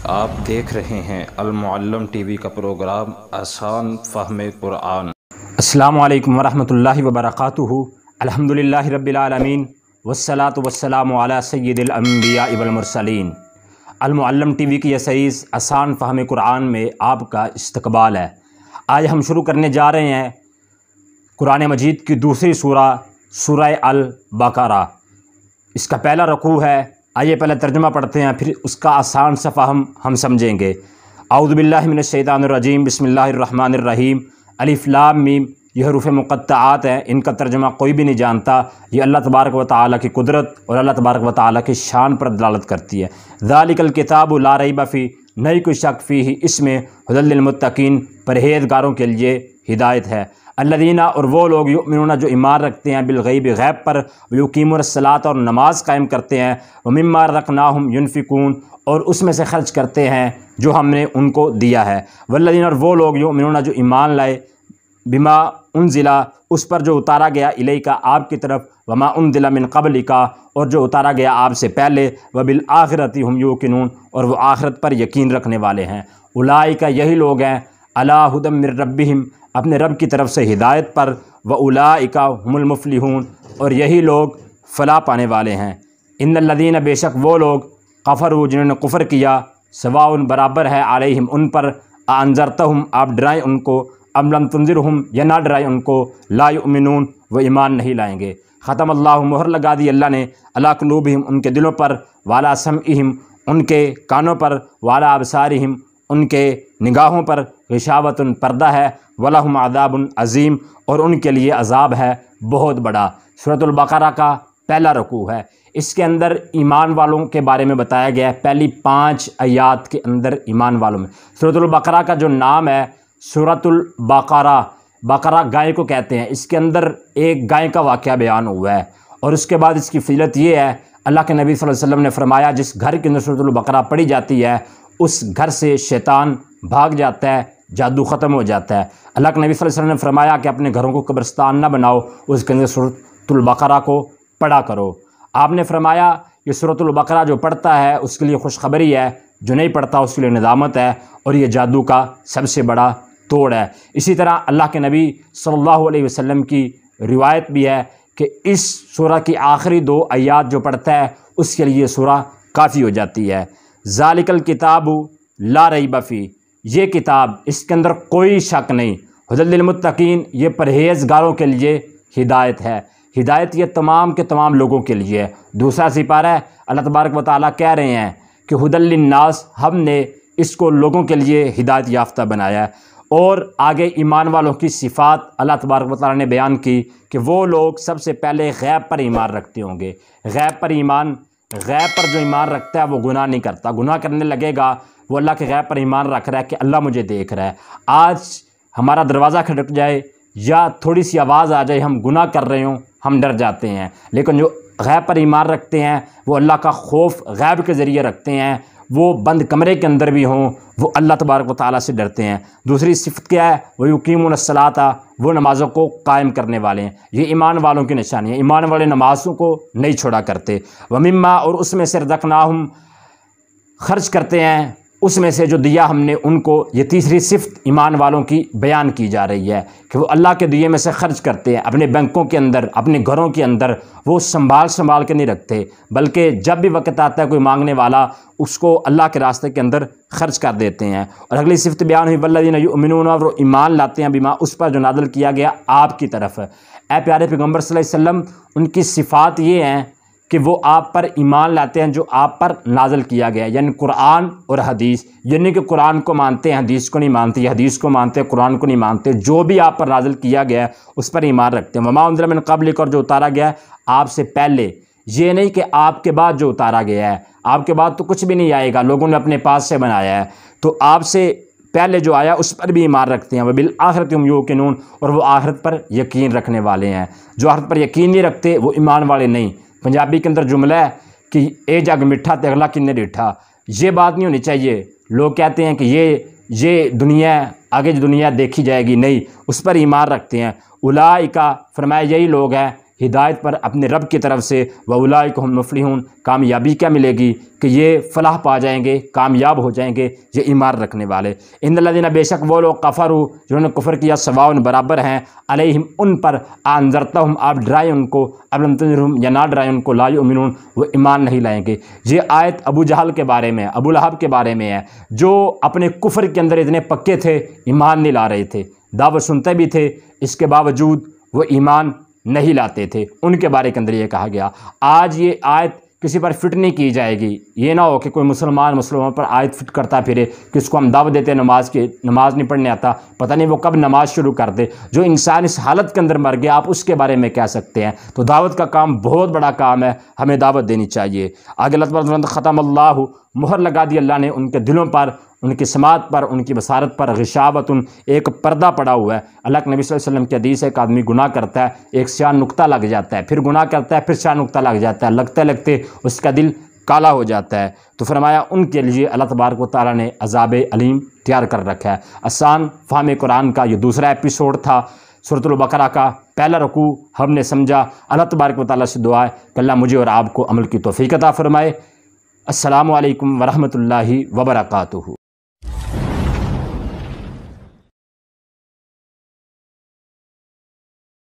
آپ دیکھ رہے ہیں المعلم ٹی وی کا پروگرام آسان فہم قرآن۔ السلام علیکم ورحمۃ اللہ وبرکاتہ۔ الحمدللہ رب العالمین والصلاة والسلام علی سید الانبیاء والمرسلین۔ المعلم ٹی وی کی یہ سیریز آسان فہم قرآن میں آپ کا استقبال ہے۔ آج ہم شروع کرنے جا رہے ہیں قرآن مجید کی دوسری سورہ البقرہ۔ اس کا پہلا رکوع ہے۔ آئیے پہلے ترجمہ پڑھتے ہیں، پھر اس کا آسان سا فہم ہم سمجھیں گے۔ اعوذ باللہ من الشیطان الرجیم، بسم اللہ الرحمن الرحیم۔ الف لام میم، یہ حروف مقطعات ہیں، ان کا ترجمہ کوئی بھی نہیں جانتا۔ یہ اللہ تبارک و تعالیٰ کی قدرت اور اللہ تبارک و تعالیٰ کی شان پر دلالت کرتی ہے۔ ذالک الکتاب لا ریب فیہ، نہیں کوئی شک فیہ، اس میں ھدی للمتقین، پرہیزگاروں کے لیے ہدایت ہے۔ الذین، اور وہ لوگ، یؤمنون، جو ایمان رکھتے ہیں، بالغیب، غیب پر، ویقیمون الصلاۃ، اور نماز قائم کرتے ہیں، ومما رزقناہم ینفقون، اور اس میں سے خرچ کرتے ہیں جو ہم نے ان کو دیا ہے۔ والذین، اور وہ لوگ، یؤمنون، جو ایمان لائے، بما انزل، اس پر جو اتارا گیا، الیک، آپ کی طرف، وما انزل من قبلک، اور جو اتارا گیا آپ سے پہلے، وبالآخرۃ ہم یوقنون، اور وہ آخرت پر یقین رکھنے والے ہیں۔ اولئک، یہی لوگ ہیں، علی ھدی من ربہم، اپنے رب کی طرف سے ہدایت پر، واولئک ھم المفلحون، اور یہی لوگ فلاح پانے والے ہیں۔ ان الذین، بے شک وہ لوگ، کفروا، جنہوں نے کفر کیا، سواء، برابر ہے، علیہم، ان پر، انذرتہم، آپ ڈرائیں ان کو، ام لم تنذرہم، یا نہ ڈرائیں ان کو، لا یؤمنون، وہ ایمان نہیں لائیں گے۔ ختم اللہ، مہر لگا دی اللہ نے، علی قلوبہم، ان کے دلوں پر، وعلی سمعہم، ان کے کانوں پر، وعلی ابصارہم، ان کے نگاہوں پر، غشاوۃ، پردہ ہے، وَلَهُمْ عَذَابٌ عظیم، اور ان کے لیے عذاب ہے بہت بڑا۔ سورۃ البقرہ کا پہلا رکوع ہے۔ اس کے اندر ایمان والوں کے بارے میں بتایا گیا ہے، پہلی 5 آیات کے اندر ایمان والوں میں۔ سورۃ البقرہ کا جو نام ہے سورۃ البقرہ، بقرہ گائے کو کہتے ہیں، اس کے اندر ایک گائے کا واقعہ بیان ہوا ہے، اور اس کے بعد اس کی فضیلت یہ ہے، اللہ کے نبی صلی اللہ علیہ وسلم نے فرمایا، جس گھر کے اندر سورۃ البقرہ پڑھی جاتی ہے، اس گھر سے شیطان بھاگ جاتا ہے، جادو ختم ہو جاتا ہے۔ اللہ کے نبی صلی اللہ علیہ وسلم نے فرمایا کہ اپنے گھروں کو قبرستان نہ بناؤ، اس کے اندر سورۃ البقرہ کو پڑھا کرو۔ آپ نے فرمایا کہ سورۃ البقرہ جو پڑھتا ہے اس کے لیے خوشخبری ہے، جو نہیں پڑھتا اس کے لیے ندامت ہے، اور یہ جادو کا سب سے بڑا توڑ ہے۔ اسی طرح اللہ کے نبی صلی اللہ علیہ وسلم کی روایت بھی ہے کہ اس سورہ کی آخری 2 آیات جو پڑھتا ہے اس کے لیے سورہ کافی ہو جاتی ہے۔ ذالک الکتاب لا ریب فیہ، یہ کتاب، اس کے اندر کوئی شک نہیں، ھدی للمتقین، یہ پرہیزگاروں کے لیے ہدایت ہے۔ ہدایت یہ تمام کے تمام لوگوں کے لیے ہے۔ دوسرا سپارہ ہے، اللہ تبارک و تعالیٰ کہہ رہے ہیں کہ ھدی للناس، ہم نے اس کو لوگوں کے لیے ہدایت یافتہ بنایا ہے۔ اور آگے ایمان والوں کی صفات اللہ تبارک و تعالیٰ نے بیان کی کہ وہ لوگ سب سے پہلے غیب پر ایمان رکھتے ہوں گے۔ غیب پر جو ایمان رکھتا ہے وہ گناہ نہیں کرتا، گناہ کرنے لگے گا وہ اللہ کے غیب پر ایمان رکھ رہا ہے کہ اللہ مجھے دیکھ رہا ہے۔ آج ہمارا دروازہ کھٹک جائے یا تھوڑی سی آواز آ جائے، ہم گناہ کر رہے ہوں، ہم ڈر جاتے ہیں، لیکن جو غیب پر ایمان رکھتے ہیں وہ اللہ کا خوف غیب کے ذریعے رکھتے ہیں، وہ بند کمرے کے اندر بھی ہوں، وہ اللہ تبارک و تعالیٰ سے ڈرتے ہیں۔ دوسری صفت کیا ہے؟ وہ یقیمون الصلاۃ، وہ نمازوں کو قائم کرنے والے ہیں۔ یہ ایمان والوں کی نشانی ہے، ایمان والے نمازوں کو نہیں چھوڑا کرتے۔ ومما، اور اس میں سے رزقناہم، خرچ کرتے ہیں اس میں سے جو دیا ہم نے ان کو۔ یہ تیسری صفت ایمان والوں کی بیان کی جا رہی ہے کہ وہ اللہ کے دیے میں سے خرچ کرتے ہیں، اپنے بینکوں کے اندر، اپنے گھروں کے اندر، وہ سنبھال کے نہیں رکھتے، بلکہ جب بھی وقت آتا ہے کوئی مانگنے والا اس کو اللہ کے راستے کے اندر خرچ کر دیتے ہیں۔ اور اگلی صفت بیان ہوئی، والذین یؤمنون، اور وہ ایمان لاتے ہیں، بما، اس پر جو نازل کیا گیا آپ کی طرف۔ اے پیارے پیغمبر صلی اللہ علیہ وسلم، ان کی صفات یہ ہیں کہ وہ آپ پر ایمان لاتے ہیں جو آپ پر نازل کیا گیا ہے، یعنی قرآن اور حدیث، یعنی کہ قرآن کو مانتے ہیں، حدیث کو نہیں مانتے، یا حدیث کو مانتے ہیں، قرآن کو نہیں مانتے، جو بھی آپ پر نازل کیا گیا ہے اس پر ایمان رکھتے ہیں۔ وما انزل من قبلک، اور جو اتارا گیا ہے آپ سے پہلے، یہ نہیں کہ آپ کے بعد جو اتارا گیا ہے، آپ کے بعد تو کچھ بھی نہیں آئے گا، لوگوں نے اپنے پاس سے بنایا ہے، تو آپ سے پہلے جو آیا اس پر بھی ایمان رکھتے ہیں۔ وبالآخرۃ ہم یوقنون، اور وہ آخرت پر یقین رکھنے والے ہیں۔ جو آخرت پر یقین نہیں رکھتے وہ ایمان والے نہیں۔ پنجابی کے اندر جملہ ہے کہ اے جگ میٹھا تے اگلا کنے ڈیٹھا، یہ بات نہیں ہونی چاہیے۔ لوگ کہتے ہیں کہ یہ دنیا آگے جو دنیا دیکھی جائے گی، نہیں، اس پر ایمان رکھتے ہیں۔ اولئک، فرمایا یہی لوگ ہیں، ہدایت پر اپنے رب کی طرف سے، وَأُولَٰئِکَ هُمُ الْمُفْلِحُونَ، کامیابی کیا ملے گی کہ یہ فلاح پا جائیں گے، کامیاب ہو جائیں گے یہ ایمان رکھنے والے۔ ان الذین، بے شک وہ لوگ، کفروا، جنہوں نے کفر کیا، سواء برابر ہیں، علیہم ان پر، انذرتہم، آپ ڈرائیں ان کو، ام لم تنذرہم، یا نہ ڈرائیں ان کو، لا یؤمنون، وہ ایمان نہیں لائیں گے۔ یہ آیت ابو جہل کے بارے میں، ابو لہب کے بارے میں ہے، جو اپنے کفر کے اندر اتنے پکے تھے، ایمان نہیں لا رہے تھے، دعوت سنتے بھی تھے، اس کے باوجود وہ ایمان نہیں لاتے تھے، ان کے بارے کے اندر یہ کہا گیا۔ آج یہ آیت کسی پر فٹ نہیں کی جائے گی، یہ نہ ہو کہ کوئی مسلمانوں پر آیت فٹ کرتا پھرے کہ اس کو ہم دعوت دیتے ہیں نماز کی، نماز نہیں پڑھنے آتا، پتہ نہیں وہ کب نماز شروع کر دے۔ جو انسان اس حالت کے اندر مر گیا، آپ اس کے بارے میں کہہ سکتے ہیں؟ تو دعوت کا کام بہت بڑا کام ہے، ہمیں دعوت دینی چاہیے۔ آگے اللہ تبارک و تعالیٰ، ختم اللہ، مہر لگا دی اللہ نے ان کے دلوں پر، ان کی سماعت پر، ان کی بصارت پر، غشاوۃ، ایک پردہ پڑا ہوا ہے۔ اللہ کے نبی صلی اللہ علیہ وسلم کی حدیث ہے، ایک آدمی گناہ کرتا ہے، ایک سیاہ نقطہ لگ جاتا ہے، پھر گناہ کرتا ہے، پھر سیاہ نقطہ لگ جاتا ہے، لگتے لگتے اس کا دل کالا ہو جاتا ہے۔ تو فرمایا ان کے لیے اللہ تبارک و تعالیٰ نے عذاب علیم تیار کر رکھا ہے۔ آسان فہم قرآن کا یہ دوسرا ایپیسوڈ تھا، سورۃ البقرہ کا پہلا رکوع ہم نے سمجھا۔ اللہ تبارک و تعالیٰ سے دعا ہے کہ اللہ مجھے اور آپ کو عمل کی توفیق عطا فرمائے۔ السلام علیکم ورحمۃ اللہ وبرکاتہ۔